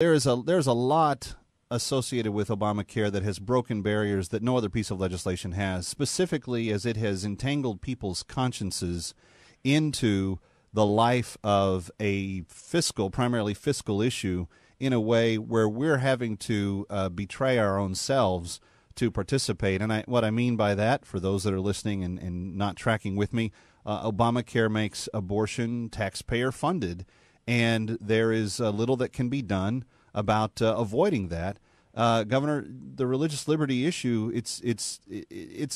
There's a lot associated with Obamacare that has broken barriers that no other piece of legislation has, specifically as it has entangled people's consciences into the life of a primarily fiscal issue in a way where we're having to betray our own selves to participate. And what I mean by that, for those that are listening and not tracking with me, Obamacare makes abortion taxpayer funded, and there is little that can be done about avoiding that. Governor, the religious liberty issue, it's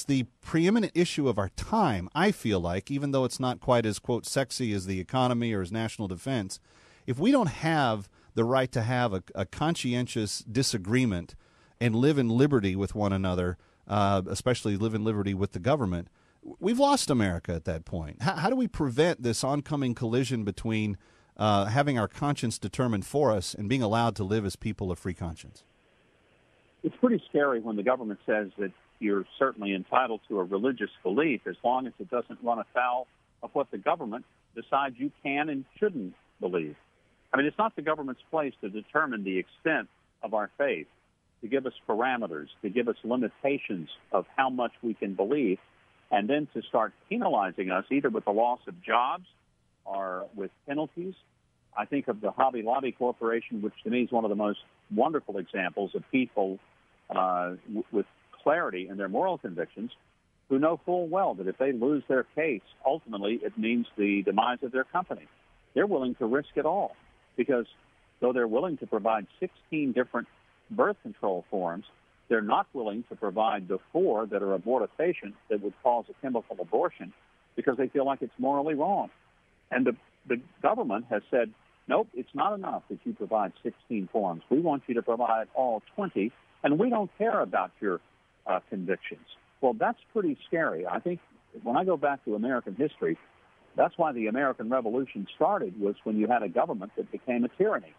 the preeminent issue of our time, I feel like, even though it's not quite as, quote, sexy as the economy or as national defense. If we don't have the right to have a conscientious disagreement and live in liberty with one another, especially live in liberty with the government, we've lost America at that point. How do we prevent this oncoming collision between having our conscience determined for us and being allowed to live as people of free conscience? It's pretty scary when the government says that you're certainly entitled to a religious belief as long as it doesn't run afoul of what the government decides you can and shouldn't believe. I mean, it's not the government's place to determine the extent of our faith, to give us parameters, to give us limitations of how much we can believe, and then to start penalizing us either with the loss of jobs or with penalties. I think of the Hobby Lobby Corporation, which to me is one of the most wonderful examples of people with clarity in their moral convictions who know full well that if they lose their case, ultimately it means the demise of their company. They're willing to risk it all because though they're willing to provide 16 different birth control forms, they're not willing to provide the 4 that are abortifacient that would cause a chemical abortion because they feel like it's morally wrong. And the government has said, nope, it's not enough that you provide 16 forms. We want you to provide all 20, and we don't care about your convictions. Well, that's pretty scary. I think when I go back to American history, that's why the American Revolution started, was when you had a government that became a tyranny.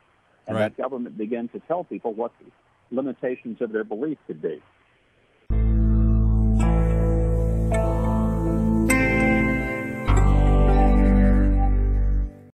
And right. That government began to tell people what the limitations of their belief could be.